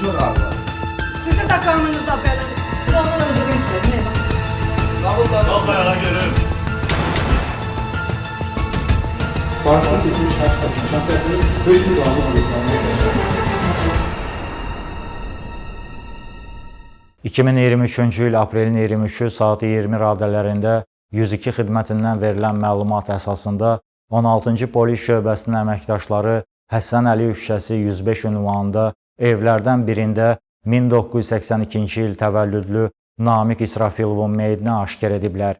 Konuşma galiba. Sizi de kanınıza belanı. Onu öldürmek istedim. Vallahi görürüm. Farsda seçilmiş kaç katın şartları 5 bin dolarlık alışlarına 2023-cü il aprelin 23-cü saat 20 radələrində 102 xidmətindən verilən məlumat əsasında 16-cı polis şöbəsinin əməkdaşları Həsən Əliyev küçəsi 105 ünvanında evlərdən birində 1982-ci il təvəllüdlü Namiq İsrafilovun meyidini aşkar ediblər.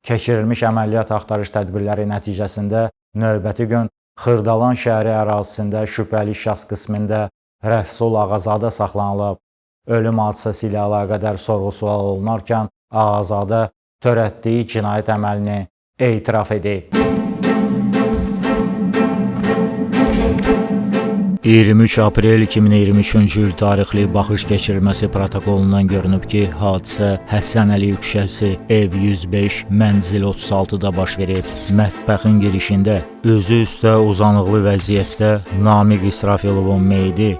Keçirilmiş əməliyyat axtarış tədbirləri nəticəsində növbəti gün Xırdalan şəhəri ərazisində şübhəli şəxs qismində Rəsul Ağazadə saxlanılıb. Ölüm hadisəsi ilə əlaqədar sorğu-sual olunarkən Ağazadə törətdiyi cinayət əməlini etiraf edib. 23 aprel 2023-cü il tarixli baxış keçirilməsi protokolundan görünüb ki, hadisə Həsən Əliyev küçəsi, ev 105, mənzil 36-da baş verib. Mətbəxin girişində üzü üstə uzanıqlı vəziyyətdə Namiq İsrafilovun meyidi,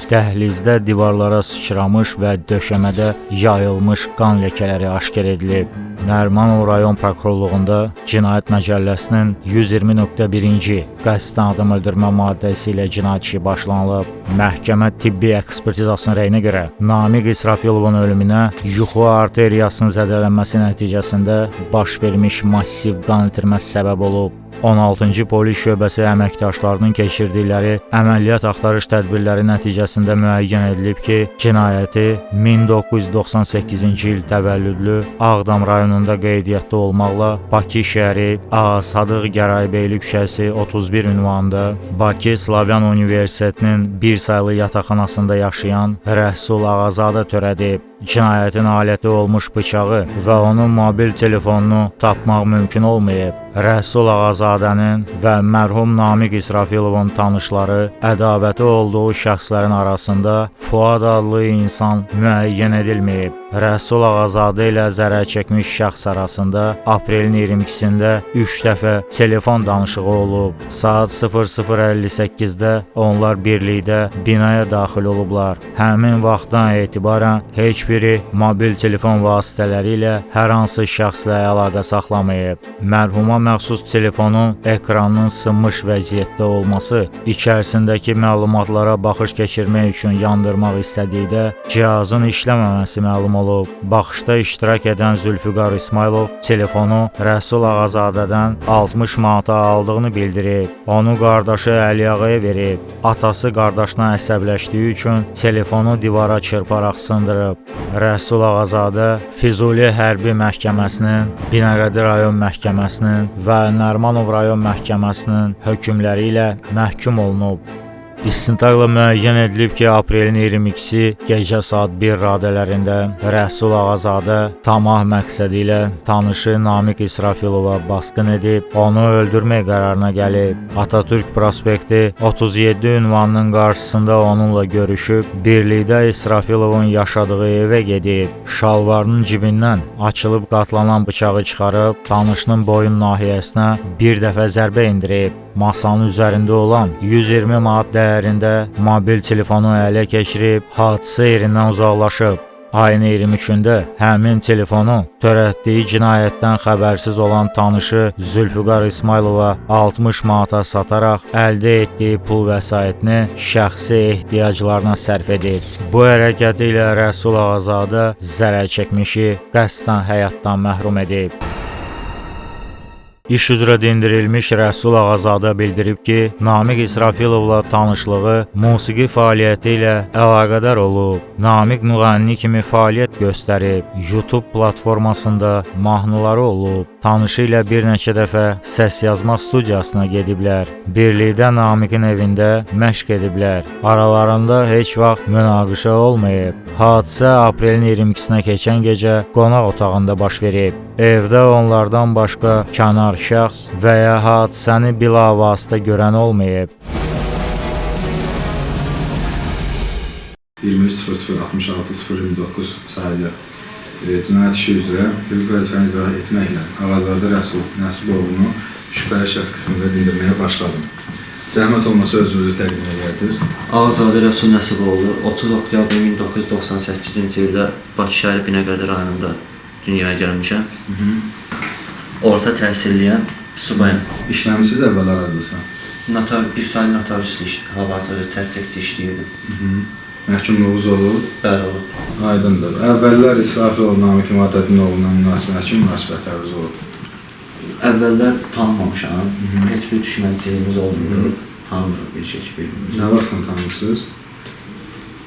dəhlizdə divarlara sıçramış və döşəmədə yayılmış qan ləkələri aşkar edilib. Nərimanov rayon prokurorluğunda Cinayət Məcəlləsinin 120.1-ci qəsdən adam öldürmə maddəsi ilə cinayət işi başlanılıb. Məhkəmə tibbi ekspertizasının rəyinə görə Namiq İsrafilovun ölümünə yuxu arteriyasının zədələnməsi nəticəsində baş vermiş massiv qan itirməsi səbəb olub. 16-cı polis şöbəsi əməkdaşlarının keçirdikləri əməliyyat axtarış tədbirləri nəticəsində müəyyən edilib ki, cinayəti 1998-ci il təvəllüdlü Ağdam rayonunda qeydiyyatda olmaqla Bakı şəhəri A. Sadıq Gərayibeyli küçəsi 31 ünvanında Bakı Slavyan Universitetinin bir saylı yataqxanasında yaşayan Rəsul Ağazadə törədib. Cinayətin aləti olmuş bıçağı və onun mobil telefonunu tapmaq mümkün olmayıb. Rəsul Ağazadənin və mərhum Namiq İsrafilovun tanışları ədavəti olduğu şəxslərin arasında Fuad adlı insan müəyyən edilməyib. Rəsul Ağazadə ilə zərər çəkmiş şəxs arasında aprelin 22-sində 3 dəfə telefon danışığı olub. Saat 00:58-də onlar birlikdə binaya daxil olublar. Həmin vaxtdan etibarən heç biri mobil telefon vasitələri ilə hər hansı şəxslə əlaqə saxlamayıb. Mərhuma məxsus telefonun ekranının sınmış vəziyyətdə olması, içərisindəki məlumatlara baxış keçirmək üçün yandırmaq istədikdə cihazın işləməməsi məlum olub. Baxışda iştirak edən Zülfüqar İsmailov telefonu Rəsul Ağazadədən 60 manata aldığını bildirib. Onu qardaşı Əliyağaya verib. Atası qardaşına əsəbləşdiyi üçün telefonu divara çırparaq sındırıb. Rəsul Ağazadə Füzuli Hərbi Məhkəməsinin, Binəqədi rayon məhkəməsinin və Nərimanov rayon məhkəməsinin hökmləri ilə məhkum olunub. İstintaqla müəyyən edilib ki, aprelin 22-si gecə saat 1 radələrində Rəsul Ağazadə tamah məqsədi ilə tanışı Namiq İsrafilova basqın edib, onu öldürmək qərarına gəlib. Atatürk prospekti 37 ünvanının qarşısında onunla görüşüb, birlikdə İsrafilovun yaşadığı evə gedib, şalvarının cibindən açılıb qatlanan bıçağı çıxarıb, tanışının boyun nahiyəsinə bir dəfə zərbə indirib. Masanın üzərində olan 120 manat dəyərində mobil telefonu ələ keçirib, hadisə yerindən uzaqlaşıb. Ayın 23-də həmin telefonu törətdiyi cinayətdən xəbərsiz olan tanışı Zülfüqar İsmailova 60 manata sataraq əldə etdiyi pul vəsaitini şəxsi ehtiyaclarına sərf edib. Bu hərəkəti ilə Rəsul Ağazadə zərər çəkmişi qəsdən həyatdan məhrum edib. İş üzrə dindirilmiş Rəsul Ağazadə bildirib ki, Namiq İsrafilovla tanışlığı musiqi fəaliyyəti ilə əlaqədar olub. Namiq müğənni kimi fəaliyyət göstərib, YouTube platformasında mahnıları olub. Tanışı ilə bir neçə dəfə səs yazma studiyasına gediblər. Birlikdə Namiqin evində məşq ediblər. Aralarında heç vaxt münaqişə olmayıb. Hadisə aprelin 22-sinə keçən gecə qonaq otağında baş verib. Evdə onlardan başqa kənar şəxs və ya hadisəni bilavasitə görən olmayıb. 23.00.66.029 sayılı cinayət işi üzrə hüquq vəzifəni icra etməklə Ağazadə Rəsul Nəsiboğlunu şübhəli şəxs qismində dindirməyə başladım. Zəhmət olmasa özünüzü təqdim edərdiniz. Ağazadə Rəsul Nəsiboğlu 30 oktyabr 1998-ci ildə Bakı şəhəri Binəqədi rayonunda dünyaya gəlmişəm. Orta təhsilliyəm, subayım. İşləmisiniz əvvəllər aradasa? Bir sayı notariuslu hal-hazırda təsdiqçi işləyirdim. Məhkumluğunuz olur? Bəli, olub. Aydındır. Əvvəllər İsrafiloğlu Namiq Müvaddədin oğlundan münasibətləriniz olub? Əvvəllər tanımamışam, heç bir düşmənçiliyimiz olmuyor, tanımırıq bir şey birbirimizi. Nə vaxtdan tanımırsınız?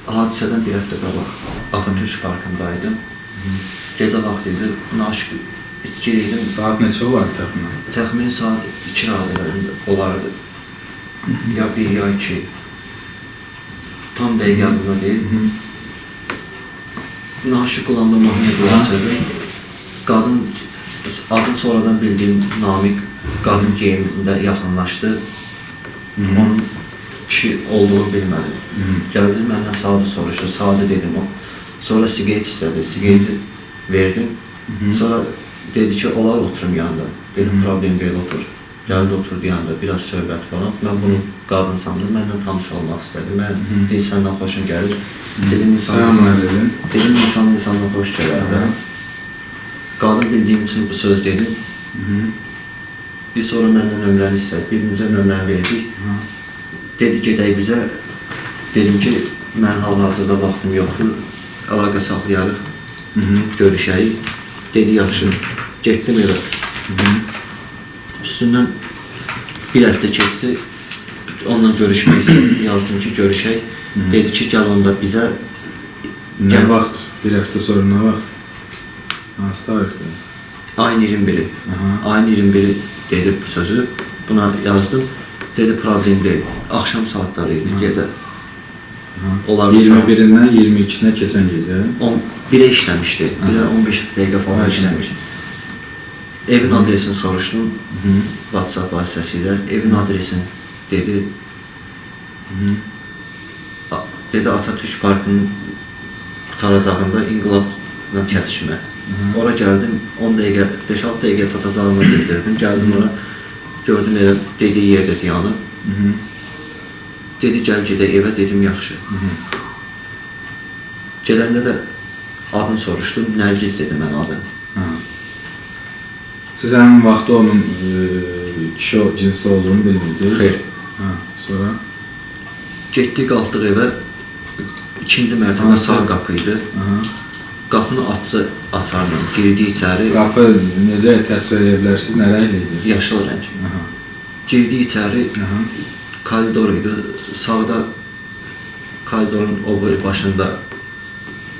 Hadisədən bir həftə qabaq Atatürk parkındaydım. Gecə vaxtı idi, naşıq içkiliydim. Saat neçə olardı təxminən? Təxmini saat 2 radələrində olardı. Ya 1 ya 2. Tam dəqiq yadımda deyil. Naşıq olanda mahnıya qulaq qadın, adını sonradan bildiyim Namiq qadın geyimində yaxınlaşdı. Onun kişi olduğunu bilmədim. Gəldi, məndən Sadı soruşdu, Sadı dedim o. Sonra siqaret istədi, siqareti verdim. Sonra dedi ki, olar oturum yanında. Dedim, problem belə otur. Gəldi, oturdu yanında, biraz söhbət falan. Mən bunu qadın sandım, mənlə tanış olmaq istədim. Mən deyil, səndən xoşum gəlir. Dedim, insandan xoş gələr də. Qadın bildiyim üçün bu söz dedim. Bir sonra məndən nömrəni istədi, birimizə nömrəni verdik. Dedi, gedək bizə. Dedim ki, mən hal-hazırda vaxtım yoxdur, əlaqə saxlayarıq, görüşərik. Dedi, yaxşı, getdim evə. Üstündən bir həftə keçsi, onunla görüşmək istədim, yazdım ki, görüşək. Dedi ki, gəl onda bizə. Nə vaxt? Bir həftə sonra nə vaxt? Hansı tarixdir? Ayın 21'i. Ayın 21'i dedi bu sözü. Buna yazdım. Dedi problem değil. Akşam saatleriydi, gece. 21'indən 22'sinə keçən gecə? 11'e işlemişti. 15 dakika falan işlemişti. Evin adresini soruştum. WhatsApp vasıtasıyla. Evin adresini dedi. Dedi Atatürk Parkı'nın taracağında İnqilabla kəsişmə. Ora gəldim, 10 dəqiqə, 5-6 dəqiqə çatacağımı bildirdim. Gəldim ora, gördüm elə dediyi yerdə dayanıb. Dedi, gəl gedək evə, dedim, yaxşı. Gələndə də adını soruşdum, Nərgiz dedi mən adını. Siz həmin vaxtda onun kişi cinsi olduğunu bilmirdiniz? Xeyr. Sonra? Getdik, qalxdıq evə, ikinci mərtəbə sağ qapı idi. Qapını açardım, girdi içəri. Qapı necə təsvir edə bilərsiniz, nə rəngli idi? Yaşıl rəng. Girdi içəri, koridor idi. Sağda koridorun o başında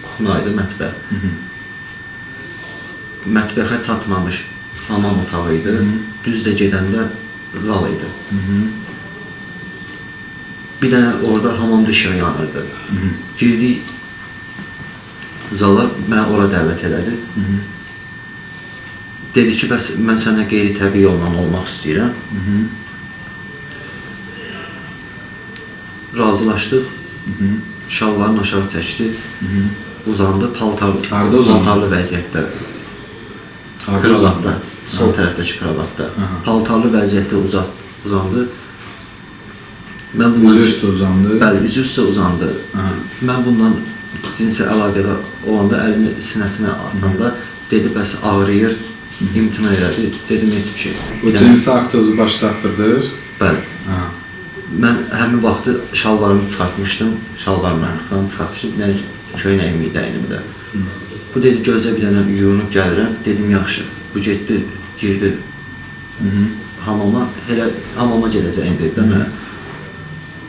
kuxna idi, mətbəx. Mətbəxə çatmamış hamam otağı idi. Düzdə gedəndə zal idi. Bir dənə orada hamamda işıq yanırdı. Girdik zala, mən ora dəvət elədi. Dedi ki, bəs mən sənə qeyri-təbii yolla olmaq istəyirəm. Razılaşdıq. Şalvarını aşağı çəkdi. Uzandı, paltarlı vəziyyətdə. Kravatda, sol tərəfdəki kravatda. Paltarlı vəziyyətdə uzandı. Üzü üstə uzandı? Bəli, üzü üstə uzandı. Mən bundan cinsi əlaqədə olanda əlini sinəsinə atanda dedi, bəs ağrıyır, imtina elədi, dedim, heç bir şey. Bu cinsi aktınızı baş çatdırdınız? Bəli. Mən həmin vaxtı şalvarımı çıxartmışdım, şalvarımı çıxartmışdım, bir dənə köynəyim idi əynimdə. Bu dedi, gözə bir dənə yuyunub gəlirəm, dedim, yaxşı. Bu getdi, girdi hamama, elə hamama gələcəyim dedi də mən.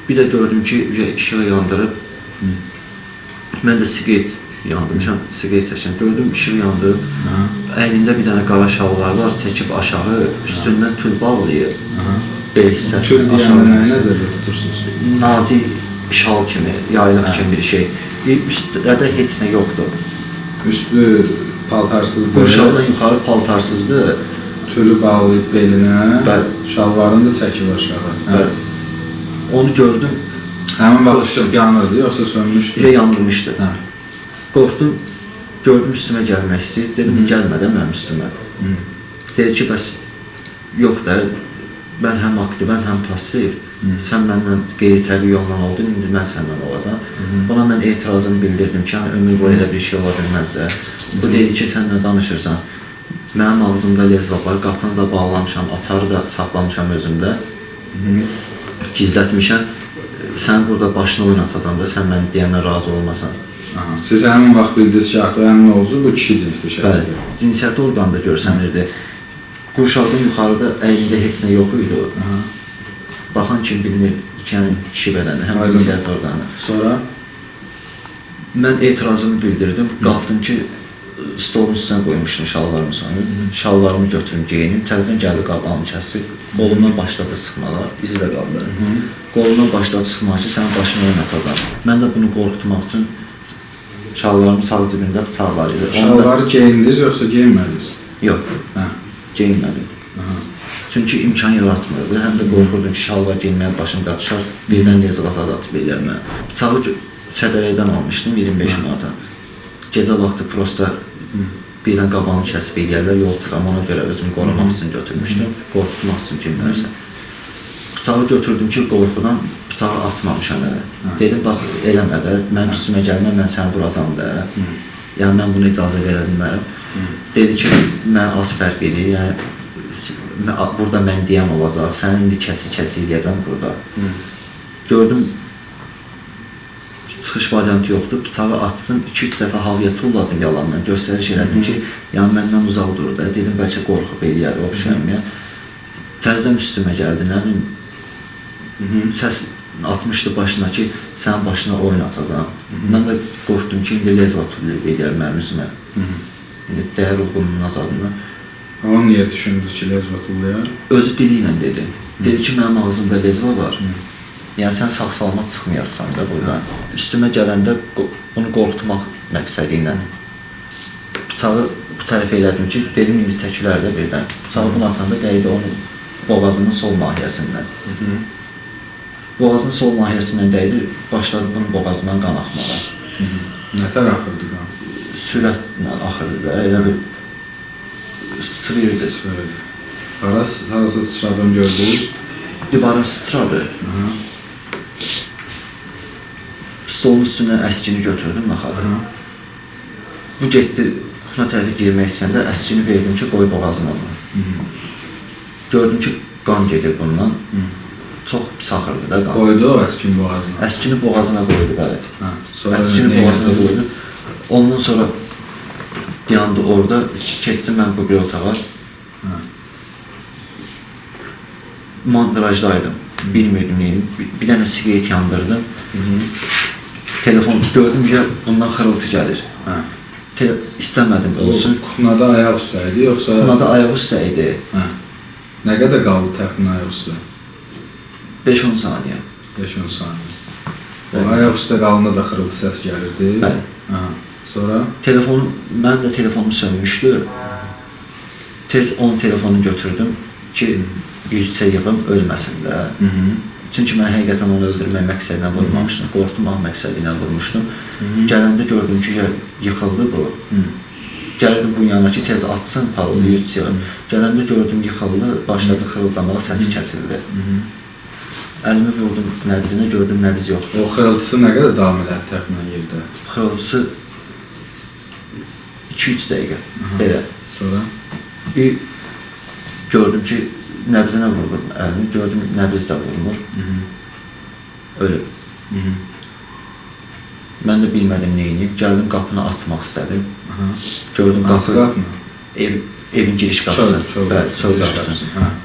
Bir də gördüm ki, işığı yandırıb, mən də siqaret yandırmışam, siqaret çəkəm. Gördüm, işıq yandırıb, əynində bir dənə qara şalvar var, çəkib aşağı, üstündən tül bağlayıb, bel hissəsini aşağı. Tül deyəndə nəyə nəzərdə tutursunuz? Nazik şal kimi, yaylıq kimi bir şey. Üstdə də heç nə yoxdur. Üstü paltarsızdır. Qurşaqdan yuxarı paltarsızdır. Tülü bağlayıb belinə, şalvarını da çəkib aşağı. Onu gördüm. Həmin vaxt işıq yanırdı, yoxsa sönmüşdü? Yandırmışdı. Qorxdum, gördüm üstümə gəlmək istəyir. Dedim, gəlmə də mənim üstümə. Dedi ki, bəs yox da, mən həm aktivəm, həm passiv. Sən məndən qeyri-təbii yolla oldun, indi mən səndən olacam. Buna mən etirazımı bildirdim ki, yəni, ömür boyu elə bir şey ola bilməz də. Bu deyir ki, sən nə danışırsan? Mənim ağzımda lezva var, qapını da bağlamışam, açarı da saxlamışam özümdə. Gizlətmişəm. Sən burada başını oynatacam da, sən mən deyəmə razı olmasan. Siz həmin vaxt bildiniz ki, artıq həmin oğucu bu kişi cinsli şəxsdir. Bəli, cinsiyyəti orqanda görsənirdi. Qurşaqdan yuxarıda əynində heç nə yox idi. Baxan kim bilinir, kişi bədəni, həm cinsiyyət orqanı. Sonra? Mən etirazımı bildirdim, qalxdım ki, stolun üstünə qoymuşdum şalvarımı sonra. Şalvarımı götürüm, geyinim, təzdən gəldi qabağımı kəsdi. Qolumdan başladı sıxmalar, izi də qaldı. Qolumdan başladı sıxmalar ki, sənin başını oynatacam. Mən də bunu qorxutmaq üçün şalvarımın sağ cibində bıçaq var idi. Şalvarı geyindiniz yoxsa geyinmədiniz? Yox, geyinmədim. Çünki imkan yaratmırdı, həm də qorxurdum ki, şalvar geyinməyə başım qatışar, birdən lezğazad atıb eləyər mənə. Bıçağı sədərəkdən almışdım 25 manata. Gecə vaxtı prosta birdən qabağını kəsib eləyərlər, yol çıxam, ona görə özümü qorumaq üçün götürmüşdüm, qorxutmaq üçün kimlərsə. Bıçağı götürdüm ki, qorxudan bıçağı açmamışam elə. Dedim, bax, eləmə də, mənim üstümə gəlmə, mən səni vuracam da. Yəni, mən bunu icazə verə bilmərəm. Dedi ki, mən az fərq edir, yəni, burada mən deyən olacaq, səni indi kəsi eləyəcəm burada. Gördüm, çıxış variantı yoxdur, bıçağı açsın, 2-3 dəfə havaya tulladım yalandan, göstəriş elədim ki, yəni məndən uzaq durur da, dedim, bəlkə qorxub eləyər, obşənməyə. Təzdən üstümə gəldi, nə bilim, səs atmışdı başına ki, sənin başına oyun açacam. Mən də qorxdum ki, indi lezva tullayıb eləyər mənim üzümə. İndi dəyər olğunun azadına. Onu niyə düşündünüz ki, lezva tullayar? Özü dili ilə dedi. Dedi ki, mənim ağzımda lezva var. Yəni, sən sağ-salamat çıxmayassan da buradan. Üstümə gələndə bunu qorxutmaq məqsədi ilə bıçağı bu tərəf elədim ki, dedim, indi çəkilər də birdən. Bıçağı bunu atanda dəydi onun boğazının sol nahiyəsindən. Boğazının sol nahiyəsindən dəydi, başladı bunun boğazından qan axmağa. Nətər axırdı qan? Sürətlə axırdı da, elə bir sırıyırdı. Harası sıçradığını gördünüz? Divara sıçradı. Stolun üstündən əskini götürdüm, naxadı. Bu getdi, kuxuna tərəfi girmək istəyəndə əskini verdim ki, qoy boğazına onu. Gördüm ki, qan gedir bundan. Çox pis axırdı da qan. Qoydu o əskini boğazına? Əskini boğazına qoydu, bəli. Əskini boğazına qoydu. Ondan sonra yandı orada, keçdim mən bu bir otağa. Montajdaydım, bilmirdim neyim. Bir dənə sigaret yandırdım. Telefon gördüm ki, bundan xırıltı gəlir. İstəmədim olsun. Kuxunada ayaq üstə idi, yoxsa? Kuxunada ayaq üstə idi. Nə qədər qaldı təxmin ayaq üstə? 5-10 saniyə. 5-10 saniyə. O ayaq üstə qalında da xırıltı səs gəlirdi. Bəli. Sonra? Mən də telefonum sönmüşdü. Tez onun telefonunu götürdüm ki, yüzçə yığım ölməsin də. Çünki mən həqiqətən onu öldürmək məqsədinə vurmamışdım, qorxutmaq məqsədinə vurmuşdum. Gələndə gördüm ki, yıxıldı bu. Gəldim bunun yanına ki, tez atsın parolu, yüzçə yığım. Gələndə gördüm yıxıldı, başladı xırıldamağa, səsi kəsildi. Əlimi vurdum nəbzinə, gördüm nəbz yoxdur. O xırıltısı nə qədər davam elədi təxminən yerdə? Xırıltısı 2-3 dəqiqə, belə. Sonra? Gördüm ki, nəbzinə vurdum əlimi, gördüm nəbz də vurmur. Ölüb. Mən də bilmədim neyini, gəldim qapını açmaq istədim. Gördüm hansı qapını? Evin giriş qapısı, çöl qapısı.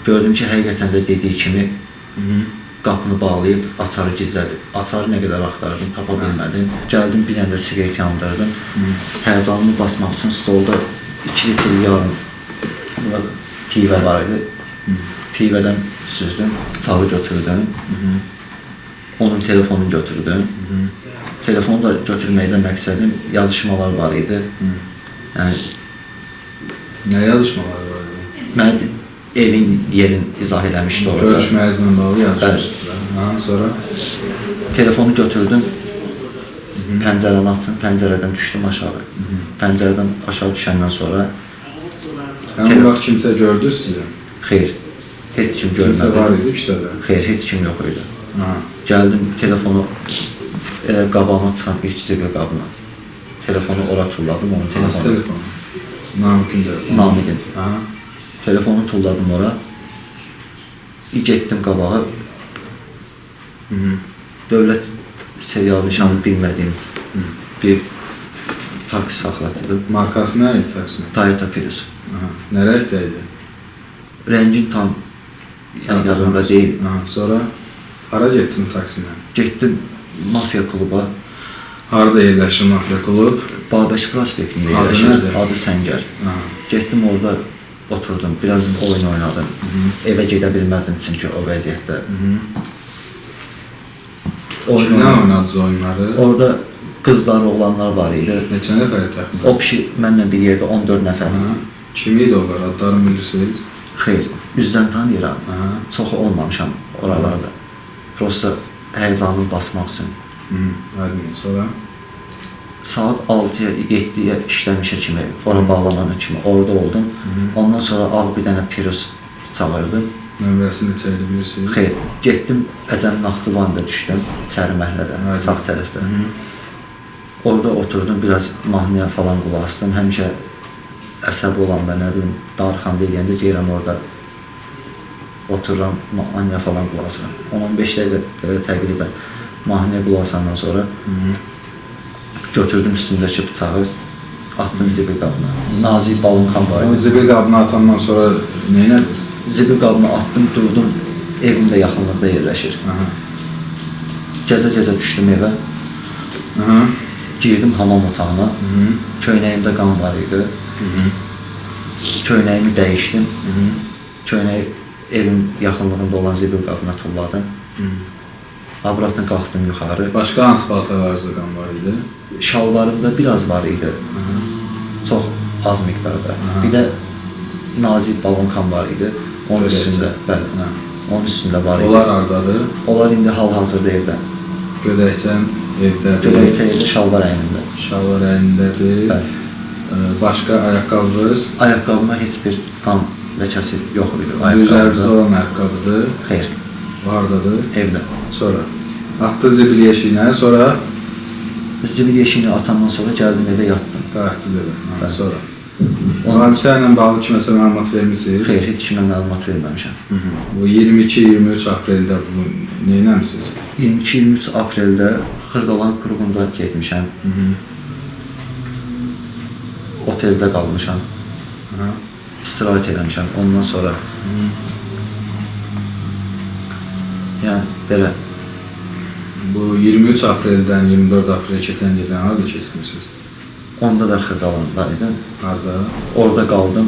Gördüm ki, həqiqətən də dediyi kimi qapını bağlayıb, açarı gizlədi. Açarı nə qədər axtardım, tapa bilmədim. Gəldim, bir dənə də sigaret yandırdım. Həyəcanımı basmaq üçün stolda 2 litr yarım pivə var idi. Pivədən süzdüm, bıçağı götürdüm. Onun telefonunu götürdüm. Telefonu da götürməkdə məqsədim yazışmalar var idi. Nə yazışmalar var idi? Mən evin yerin izah eləmişdi orada. Görüşməyinizlə bağlı yazışmışdılar. Sonra? Telefonu götürdüm. Pəncərəni açsın, pəncərədən düşdüm aşağı. Pəncərədən aşağı düşəndən sonra Həmin vaxt kimsə gördünüz sizi? xeyr. Heç kim Kimsə var görmədi. idi küçədə. Xeyr, heç kim yox idi. Ha. Gəldim telefonu qabağıma çıxan ilk zibil qabına. Telefonu ora tulladım, onun Hansı telefonu. telefon? Namiqin telefonu. Namiqin. Ha. Telefonu tulladım ora. Getdim qabağa. Dövlət serial nişanı bilmədiyim bir taksi saxlatdım. Markası nə idi taksinin? Toyota Prius. Ha. Nə rəngdə idi? Rəngin tam yadımda deyil. Ha. Sonra hara getdin taksinə? Getdim mafiya kluba. Harada yerləşir mafiya klub? Babək prospektində Adı yerləşir. nədir? Adı Səngər. Ha. Getdim orada oturdum, biraz oyun oynadım. Evə gedə bilməzdim çünki o vəziyyətdə. Oyun Kimlə oynadım. oynadınız oyunları? Orada qızlar, oğlanlar var idi. Neçə nəfər təxminən? O kişi mənlə bir yerdə 14 nəfər. Ha. Kim idi onlar? Adlarını bilirsiniz? Xeyr, üzdən tanıyıram. Ha. Çox olmamışam oralarda. Prosta həyəcanımı basmaq üçün. Aydın. Sonra? Saat 6-ya, 7-yə işləmişə kimi, ora bağlanana kimi orada oldum. Ondan sonra ağ bir dənə Prius çağırdım. Nömrəsini neçə idi bilirsiniz? Xeyr, getdim Əcəmi Naxçıvanda düşdüm, içəri məhəllədə, Aydın. sağ tərəfdə. Orada oturdum, biraz mahnıya falan qulaq asdım. Həmişə əsəb olanda, nə bilim, darxan deyəndə deyirəm orada otururam, mahnıya falan qulaq asıram. 10-15 dəqiqə təqribən mahnıya qulaq asandan sonra götürdüm üstündəki bıçağı, atdım zibil qabına. Nazik Balınxan var O idi. zibil qabına atandan sonra nə ediniz? Zibil qabına attım, durdum, evim də yaxınlıqda yerləşir. Aha. Gəzə-gəzə düşdüm evə, Aha. girdim hamam otağına, köynəyimdə qan var idi. Köynəyimi dəyişdim, köynəyi evin yaxınlığında olan zibil qabına tulladım. Abratdan qalxdım yuxarı. Başqa hansı paltarlarınızda qan var idi? Şalvarımda biraz var idi, çox az miqdarda. Bir də nazik balonkan var idi, onun Gödəkçə. üstündə, bəli, Ha. onun üstündə var idi. Onlar hardadır? Onlar indi hal-hazırda evdə. Gödəkçən evdədir. Gödəkçə evdə, şalvar əynində. Şalvar əynindədir. Bəli. Başqa ayaqqabınız? Ayaqqabıma heç bir qan ləkəsi yox idi. Üzərinizdə olan ayaqqabıdır. Xeyr, O hardadır? evdə. Sonra atdı zibil yeşiyinə, sonra Zibil yeşiyini atandan sonra gəldim evə yatdım. qayıtdınız evə. Ha, Bəli. sonra. O hadisə ilə bağlı kiməsə məlumat vermisiniz? Xeyr, heç kimə məlumat verməmişəm. Bu 22-23 apreldə bu nə etmisiniz? 22-23 apreldə Xırdalan qurğunda getmişəm. Oteldə qalmışam. İstirahət eləmişəm. Ondan sonra yəni belə Bu 23 apreldən 24 aprel keçən gecəni harada keçirmisiniz? onda da Xırdalanda idim. Harda? Orada qaldım.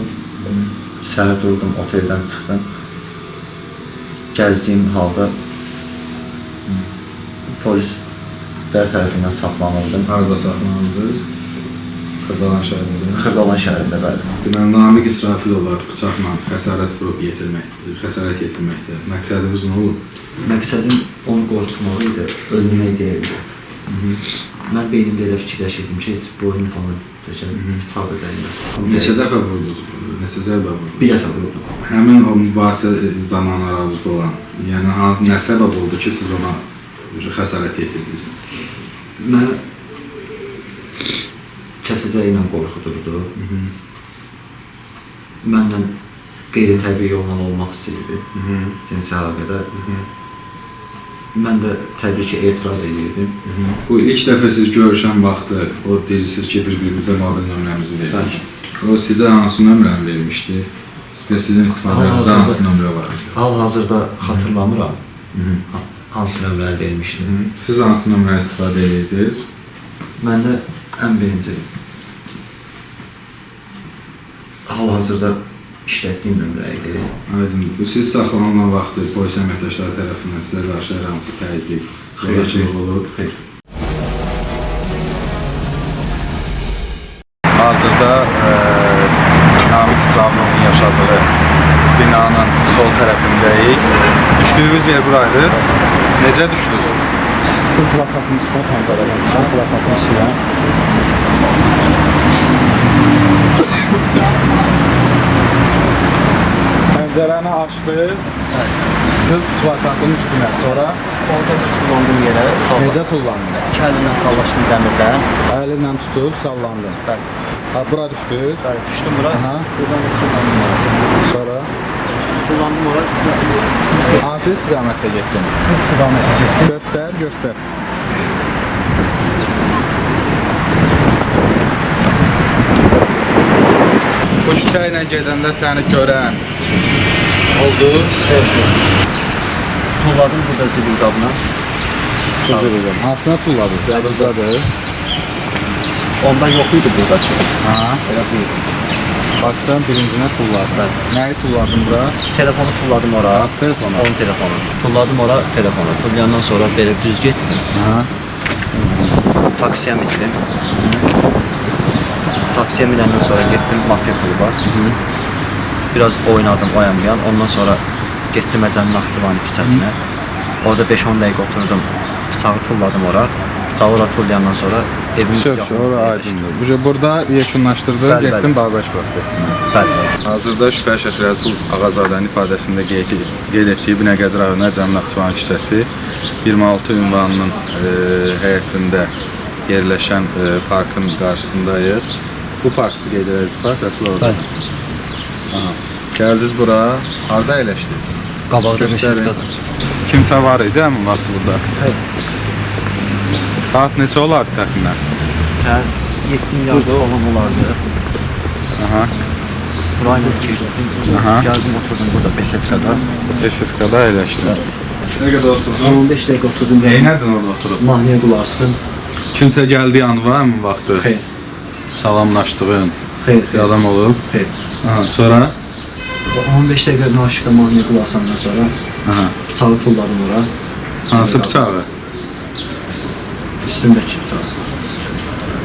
Səhər durdum, oteldən çıxdım. Gəzdiyim halda polislər tərəfindən saxlanıldım. Harda saxlanıldınız? Xırdalan şəhərində. Xırdalan şəhərində bəli. Deməli, Namiq İsrafilov bıçaqla xəsarət vurub xəsarət yetirməkdə. Məqsədiniz nə olub? Məqsədim onu qorxutmaq idi, öldürmək deyildi. Mən beynimdə elə fikirləşirdim ki, heç boyun falan bıçaq da dəyməz. Neçə dəfə vurdunuz? Neçə zərbə vurdunuz? Bir dəfə vurdum. Həmin o mübahisə zamanı aranızda olan, yəni nə səbəb oldu ki, siz ona xəsarət yetirdiniz? Mən kəsəcəyimlə qorxudurdu. Mənlə qeyri-təbii yolla olmaq istəyirdi cinsi əlaqədə. Mən də təbii ki, etiraz edirdim. Bu ilk dəfə siz görüşən vaxtı, o deyirsiniz ki, bir-birimizə mobil nömrəmizi verdik. O sizə hansı nömrəni vermişdi? Və sizin istifadənizdə hansı nömrə var? Hal-hazırda xatırlamıram hansı nömrəni vermişdim. Siz hansı nömrəni istifadə edirdiniz? Məndə ən birinci hal-hazırda işlətdiyim nömrə idi. Aydın. Bu siz saxlanılan vaxtı polis əməkdaşları tərəfindən sizə qarşı hər hansı təzyiq, zorakılıq olub? Xeyr. Hazırda Namiq İsrafilovun yaşadığı binanın sol tərəfindəyik. Düşdüyümüz yer buraydı. Necə düşdünüz? Sıxın plakatın üstünə pəncərələmişəm, plakatın üstünə. Pəncərəni açdınız. Çıxdınız plakatın üstünə. Sonra Orada da tullandım yerə. necə tullandın? İki əlimlə sallaşdım dəmirdə. Əlinlə tutub sallandın. Bəli. Ha, bura düşdünüz. Bəli, düşdüm bura. Aha. Buradan da tullandım ora. Sonra Tullandım ora. hansı istiqamətdə getdin? İstiqamətə getdim. Göstər, göstər. Bu küçə ilə gedəndə səni görən oldu. Tulladım burada zibil qabına. Çözülürüm. Hansına tulladın? Yadındadır. Ondan yox idi buradakı. Ha. Elə buyur. Başdan birincinə tulladın. Nəyi tulladın bura? Telefonu tulladım ora. Hansı telefonu? Onun telefonu. Tulladım ora telefonu. Tullayandan sonra belə düz getdim. Ha. Taksiyə mindim. Taksiyə minəndən sonra getdim Mafya kluba. Biraz oynadım o yan bu yan. Ondan sonra getdim Əcəmi Naxçıvan küçəsinə. Orada 5-10 dəqiqə oturdum. Bıçağı tulladım ora. Bıçağı ora tullayandan sonra evim Söz, ora aydındır. Burada yekunlaşdırdın, Bəli, getdin bəli. Bağdaş prospektinə. Bəli. Hazırda şübhəli şəxs Rəsul Ağazadənin ifadəsində qeyd etdiyi Binəqədi rayonu Əcəmi Naxçıvan küçəsi 26 ünvanının həyətində yerləşən parkın qarşısındayıq. Bu park qeyd edəcək park Rəsul Ağazadənin. Aha. Gəldiniz bura, harda əyləşdiniz? Qabaqda Göstərin. mesafədə. Kimsə var idi həmin vaxt burada? Hayır. Saat neçə olardı təxminən? Səhər 7-in yarısı falan olardı. Aha. Burayla girdim. Aha. Gəldim oturdum burada Besetkada. Beşiktada əyləşdin. Nə qədər oturdun? 15 dəqiqə oturdum. Neynədin orada oturub? Mahnıya qulaq asdım. Kimsə gəldi yanı var mı vaxtı? Xeyr. Salamlaşdığın Xeyr, bir adam olub. Xeyr. Aha, sonra? 15 dəqiqə naşıqda mahnıya qulaq asandan sonra Aha. bıçağı tulladım ora. Hansı bıçağı? Üstündəki bıçağı.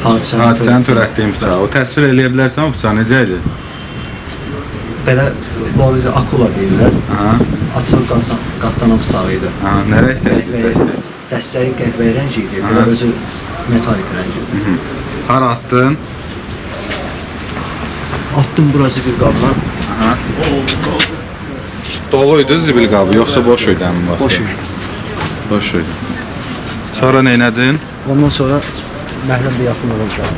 Hadisəni törətdiyin bıçağı. O təsvir eləyə bilərsən o bıçağı necə idi? Belə Loridə akula deyirlər. Aha. Açıq qatlanan bıçağı idi. Aha, nə rəngdə idi? Dəstəyi qəhvəyi rəng idi. Aha. Belə özü metalik rəng idi. Hara atdın? Attım bura zibil qabına. Aha. Dolu idi zibil qabı, yoxsa boş idi həmin vaxt? Boş idi. Boş idi. Sonra nə etdin? Ondan sonra məhəlləmdə yaxın olacaq.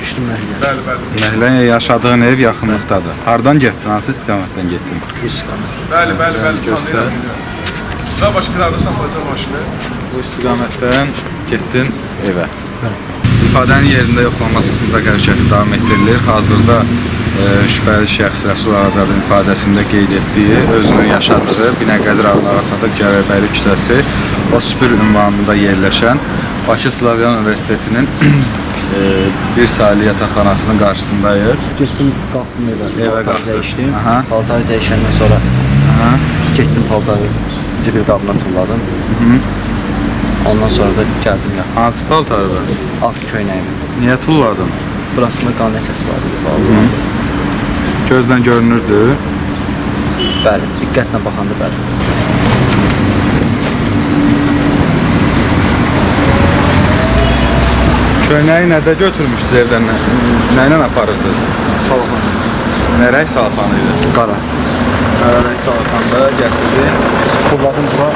Düşdüm məhəlləyə. Məhəlləyə yaşadığın ev yaxınlıqdadır. Hardan getdin? Hansı istiqamətdən getdin? İstiqamət. Bəli, Göstər. Daha başqa qərarda saxlayacaq maşını. Bu istiqamətdən getdin evə. İfadənin yerində yoxlanması istintaq hərəkəti davam etdirilir. Hazırda şübhəli şəxs Rəsul Ağazadənin ifadəsində qeyd etdiyi, özünün yaşadığı Binəqədi rayonu Ağasatıq Gərəybəyli küçəsi 31 ünvanında yerləşən Bakı Slavyan Universitetinin bir sayılı yataqxanasının qarşısındayıq. Getdim, qalxdım evə. Evə Paltarı qalxdın. dəyişdim. Aha. Paltarı dəyişəndən sonra Aha. getdim paltarı zibil qabına tulladım. Ondan sonra da gəldim ya. Hansı paltarıdır? Ağ köynəyimi. Niyə tulladın? Burasında qan ləkəsi var idi lazım. Gözdən görünürdü. Bəli, diqqətlə baxanda bəli. Köynəyi nədə götürmüşdünüz evdən? Nə ilə aparırdınız? Salafan. Nə rəng salafanı idi? Qara. Qara rəng salafanda gətirdi. Tulladım bura.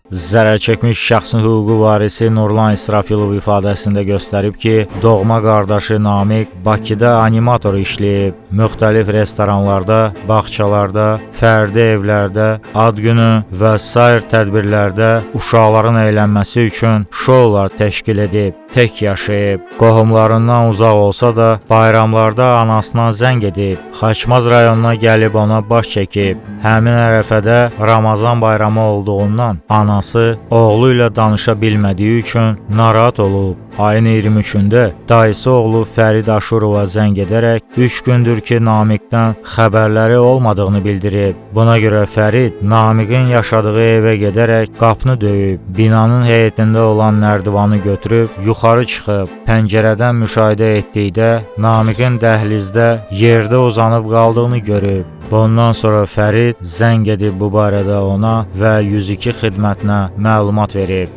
Zərər çəkmiş şəxsin hüquqi varisi Nurlan İsrafilov ifadəsində göstərib ki, doğma qardaşı Namiq Bakıda animator işləyib, müxtəlif restoranlarda, bağçalarda, fərdi evlərdə, ad günü və sair tədbirlərdə uşaqların əylənməsi üçün şoular təşkil edib, tək yaşayıb, qohumlarından uzaq olsa da bayramlarda anasına zəng edib, Xaçmaz rayonuna gəlib ona baş çəkib. Həmin ərəfədə Ramazan bayramı olduğundan anası oğlu ilə danışa bilmədiyi üçün narahat olub. Ayın 23-də dayısı oğlu Fərid Aşurova zəng edərək 3 gündür ki, Namiqdən xəbərləri olmadığını bildirib. Buna görə Fərid Namiqin yaşadığı evə gedərək qapını döyüb, binanın həyətində olan nərdivanı götürüb yuxarı çıxıb, pəncərədən müşahidə etdikdə Namiqin dəhlizdə yerdə uzanıb qaldığını görüb. Bundan sonra Fərid zəng edib bu barədə ona və 102 xidmətinə məlumat verib.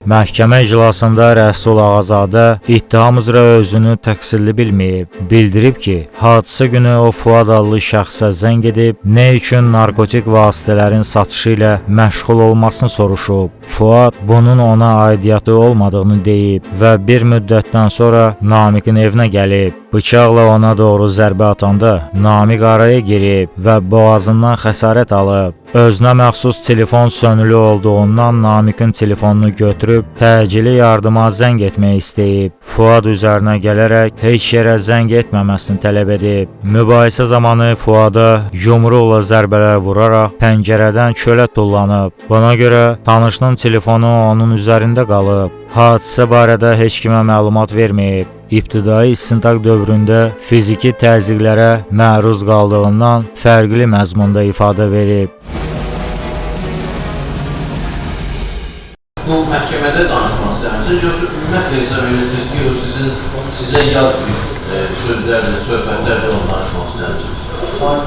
Məhkəmə iclasında Rəsul Ağazadə ittiham üzrə özünü təqsirli bilməyib. Bildirib ki, hadisə günü o Fuad adlı şəxsə zəng edib, nə üçün narkotik vasitələrin satışı ilə məşğul olmasını soruşub. Fuad bunun ona aidiyyatı olmadığını deyib və bir müddətdən sonra Namiqin evinə gəlib. Bıçaqla ona doğru zərbə atanda Namiq araya girib və boğazından xəsarət alıb. Özünə məxsus telefon sönülü olduğundan Namiqin telefonunu götürüb təcili yardıma zəng etmək istəyib. Fuad üzərinə gələrək heç yerə zəng etməməsini tələb edib. Mübahisə zamanı Fuada yumruqla zərbələr vuraraq pəncərədən çölə tullanıb. Buna görə tanışının telefonu onun üzərində qalıb. Hadisə barədə heç kimə məlumat verməyib. İbtidai istintaq dövründə fiziki təzyiqlərə məruz qaldığından fərqli məzmunda ifadə verib. Bu məhkəmədə danışmaq istəmişsiniz, yoxsa ümumiyyətlə hesab edirsiniz ki, o sizə yad bir sözlərlə, söhbətlərlə onu danışmaq istəmişsiniz?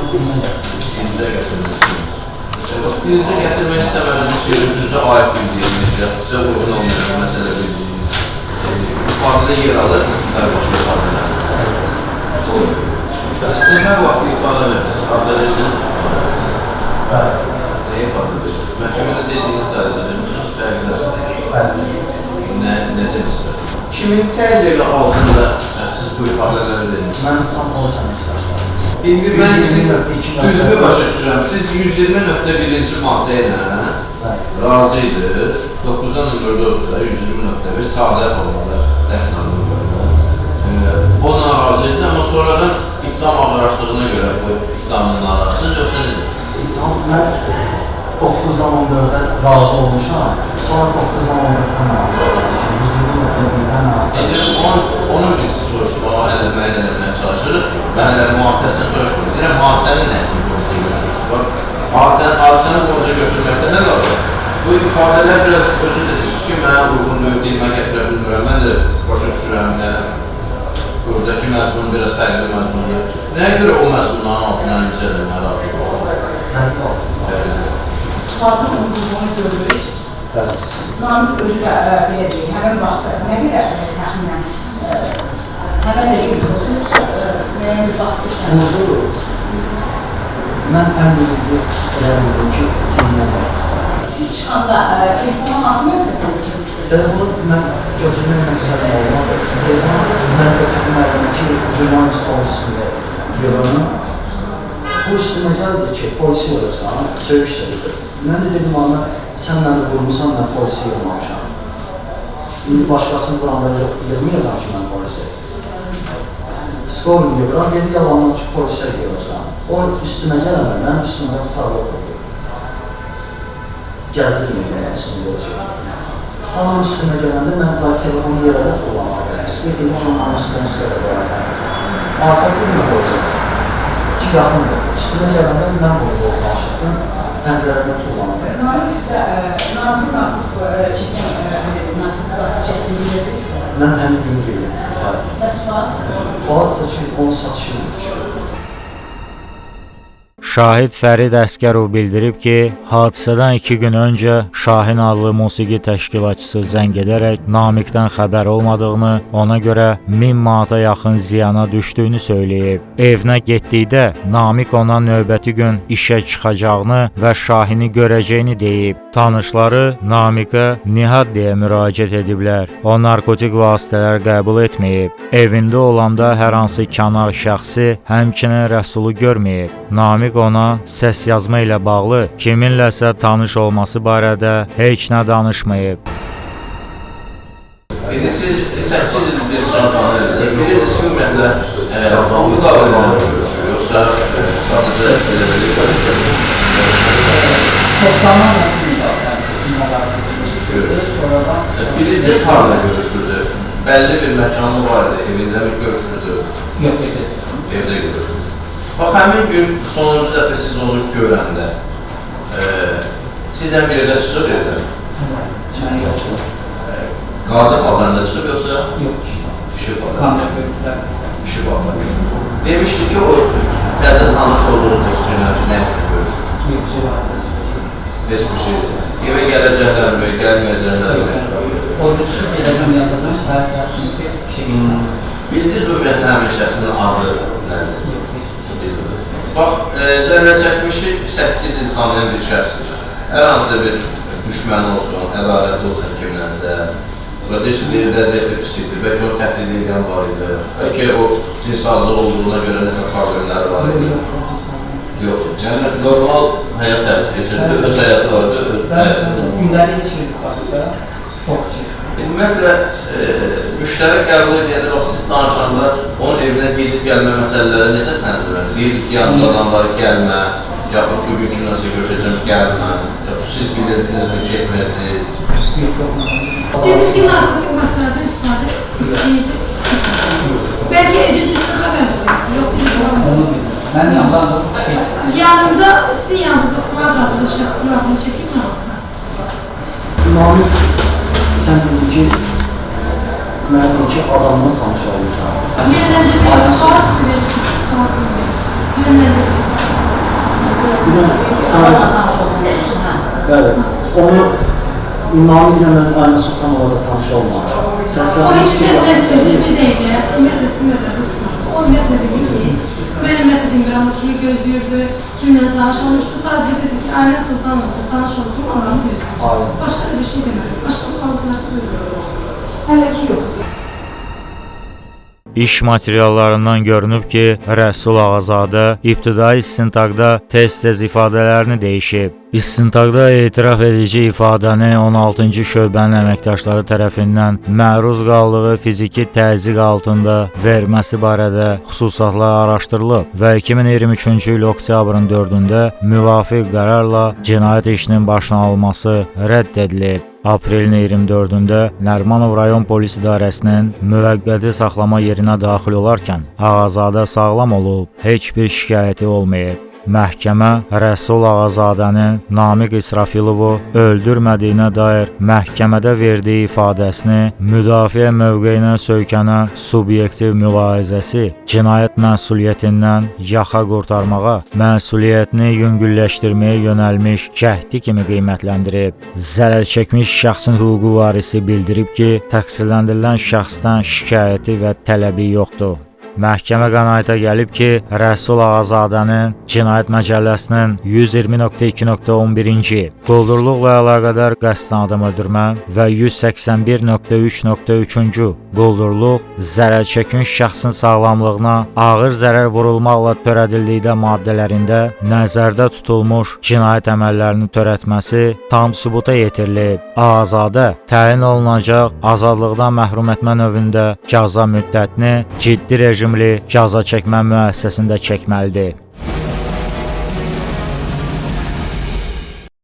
Dilinizə gətirmək istəmişsiniz. Dilinizə gətirmək istəmədiniz ki, özünüzə aid bildiyiniz, sizə uyğun olmayan məsələ bildiyiniz. İfadə yer alır, istintaq vaxtı ifadə olur. İstintaq vaxtı ifadə verirsiniz, Azərbaycan nə ifadə verirsiniz? Məhkəmədə dediyiniz qayda demişsiniz, fərqlər. Nə demişsiniz? Kimin təzyiqi altında siz bu ifadələri verirsiniz? Mən tam 10 sənə işləmişəm. İndi mən sizin düzgün başa düşürəm. Siz 120.1-ci maddə ilə razı idi. 9-dan nömrədə 120.1 sadə formada dəstəlanır. Onunla razı idi, amma sonradan iqdam ağırlaşdığına görə bu iqdamın narazısınız, yoxsa necə? Mən 9-dan 14-də razı olmuşam, sonra 9-dan 14-dən razı olmuşam. 120.1-dən razı olmuşam. Onu biz soruşmağa, müəyyən eləməyə çalışırıq. Mən elə mühafizəsini soruşmurum. Deyirəm, hadisənin nə üçün qonuza götürürsünüz? Hadisəni qonuza götürməkdə nə qalır? Bu ifadələr biraz özü deyirsiniz ki, mənə uyğun dilimə gətirə bilmirəm. Mən də başa düşürəm, buradakı məzmun biraz fərqli məzmundur. Nəyə görə o məzmunların altına imza edilməyə razı olursunuz? Təzyiq aldım. Fuadın uyğunluğunu görürük. Namiq özü də belə deyil, həmin vaxtda nə qədər təxminən həmən də uyğunluq, yoxsa müəyyən bir vaxt işləmək? Mən ən birinci elə bildim ki, çindən baxacaq. Siz çıxanda telefona nasıl məqsədlə götürmüşdünüz? Telefonu mən götürmək məqsədim olmadı. Telefonu mən götürməliyim ki, jurnalist olmasında görünüm. Bu üstümə gəldi ki, polisi yığırsan, söyüş söylüdür. Mən də dedim ona, sən məni vurmuşsan, mən polisi yığmamışam. İndi başqasını buranda yığmayacam ki, mən polisi. Skorum yığıram, dedi yalanlar ki, polisə yığırsan. O üstümə gələmə, mənim üstümə bıçaq yoxdur. Gəzdirməyim mənim üstümə yoxdur. Bıçağın üstümə gələndə mən telefonu yerə də kullanmalıyım. Üstümə dedim, jurnalistdən üstümə qoyarım. Arka cibimə qoydum. Ki, yaxındır. Üstümə gələndə mən bunu qoyulmaşdım. Pəncərədən kullandım. Namiq sizə, Namiq narkotik çəkildiyi sizə? Mən həmin gün deyildim. Bəs Fuad? Fuad da ki, onu satışıymış. Şahid Fərid Əsgərov bildirib ki, hadisədən 2 gün öncə Şahin adlı musiqi təşkilatçısı zəng edərək Namiqdən xəbər olmadığını, ona görə 1000 manata yaxın ziyana düşdüyünü söyləyib. Evinə getdikdə Namiq ona növbəti gün işə çıxacağını və Şahini görəcəyini deyib. Tanışları Namiqə Nihad deyə müraciət ediblər. O narkotik vasitələr qəbul etməyib. Evində olanda hər hansı kənar şəxsi, həmçinin Rəsulu görməyib. Namiq ona səs yazma ilə bağlı kiminləsə tanış olması barədə heç nə danışmayıb. İndi siz 8 ildir son tanıyırdınız. Bilirsiniz ki, ümumiyyətlə, bu müqavilədə görüşür, yoxsa sadəcə elə-belə görüşür? Birisi harada görüşürdü? Bəlli bir məkanı var idi, evində mi görüşürdü? Yox, evdə görüşürdü. Bax, həmin gün sonuncu dəfə siz onu görəndə, sizdən bir yerdə çıxıb evdən? Mən yoxdur. Qadın adlarında çıxıb yoxsa? Yox. Kişi adlarında. Kişi adlarında. Demişdi ki, o təzə tanış olduğunu göstərmək nə üçün görüşür? Yox. Heç bir şey. Evə gələcəklərmi, gəlməyəcəklərmi? Oradaki edeceğim yanında sayesinde çünkü bir şey bilmiyorum. Bildiniz ümumiyyətlə həmin şəxsin adı nədir? Bax, zərrə çəkmişi 8 il tanıyan bir şəxsdir. Hər hansısa bir düşmən olsun, ədalət olsun kimlənsə, qardaş bir vəziyyətli pislikdir, bəlkə o təhdid edən var idi, bəlkə o cinsazlıq olduğuna görə nəsə problemləri var idi. Yox, yəni normal həyat tərzi keçirdi, öz həyatı vardı, öz həyatı. Gündəlik geçirdik sadəcə, çox şey. Ümumiyyətlə, müştərək qəbul edəndə, bax, siz danışanlar onun evinə gedib gəlmə məsələləri necə tənzimlənir? Deyirik ki, yanında adam var, gəlmə, yaxud ki, bugün kimləsə görüşəcəm, gəlmə, yaxud siz bilirdiniz mi, getmirdiniz? Dediniz ki, narkotik məsələdən istifadə edirdi. Bəlkə edirdinizsə xəbəriniz yoxdur, yoxsa Onu bilmiyorum. Mənim yanımda ancaq şey çıxır. yanında, sizin yanınızda Fuad adlı şəxsin adını çəkib yanınıza. Namik, sən dedin ki, mən iki adamla tanış olmuşam. Yönləndirmə yox, sual kimi verirsiniz, sual kimi verirsiniz. Yönləndirmə. Bir də Sonra sən, tanış olmuşsun, hə? bəli, onu Namiklə mən Ayna Sultanova da tanış olmamışam. O Səslərini heç ümumiyyətlə sizi bir dəqiqə, ümumiyyətlə sizi nəzərdə tutmadı. O ümumiyyətlə dedi ki, mən ümumiyyətlə demirəm, o kimi gözləyirdi, kimlə tanış olmuşdu. Sadəcə dedi ki, Ayna Sultanova tanış olduğum adamı gözləyirdi. Başqa da bir şey demədi. Başqa sualınız varsa buyurun. Hələ ki yox. İş materiallarından görünüb ki, Rəsul Ağazadə ibtidai istintaqda tez-tez ifadələrini dəyişib. İstintaqda etiraf edici ifadəni 16-cı şöbənin əməkdaşları tərəfindən məruz qaldığı fiziki təzyiq altında verməsi barədə xüsusatlar araşdırılıb və 2023-cü il oktyabrın 4-də müvafiq qərarla cinayət işinin başına alınması rədd edilib. Aprelin 24-də Nərimanov rayon polis idarəsinin müvəqqəti saxlama yerinə daxil olarkən Ağazadə sağlam olub, heç bir şikayəti olmayıb. Məhkəmə Rəsul Ağazadənin Namiq İsrafilovu öldürmədiyinə dair məhkəmədə verdiyi ifadəsini müdafiə mövqeyinə söykənən subyektiv mülahizəsi, cinayət məsuliyyətindən yaxa qurtarmağa, məsuliyyətini yüngülləşdirməyə yönəlmiş cəhdi kimi qiymətləndirib. Zərər çəkmiş şəxsin hüquqi varisi bildirib ki, təqsirləndirilən şəxsdən şikayəti və tələbi yoxdur. Məhkəmə qənaətə gəlib ki, Rəsul Ağazadənin Cinayət Məcəlləsinin 120.2.11-ci quldurluqla əlaqədar qəsdən adam öldürmə və 181.3.3-cü quldurluq zərər çəkmiş şəxsin sağlamlığına ağır zərər vurulmaqla törədildikdə maddələrində nəzərdə tutulmuş cinayət əməllərinin törətməsi tam sübuta yetirilib. Ağazadə təyin olunacaq azadlıqdan məhrum etmə növündə cəza müddətini ciddi rejimli cəza çəkmə müəssisəsində çəkməlidir.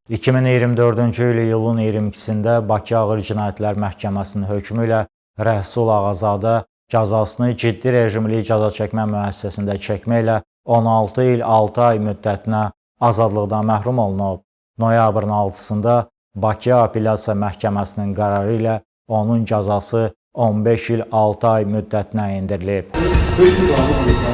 2024-cü il iyulun 22-sində Bakı Ağır Cinayətlər Məhkəməsinin hökmü ilə Rəsul Ağazadə cəzasını ciddi rejimli cəza çəkmə müəssisəsində çəkməklə 16 il 6 ay müddətinə azadlıqdan məhrum olunub. Noyabrın 6-sında Bakı Apellyasiya Məhkəməsinin qərarı ilə onun cəzası 15 il 6 ay müddətinə endirilib. Hökmü qanun olursa,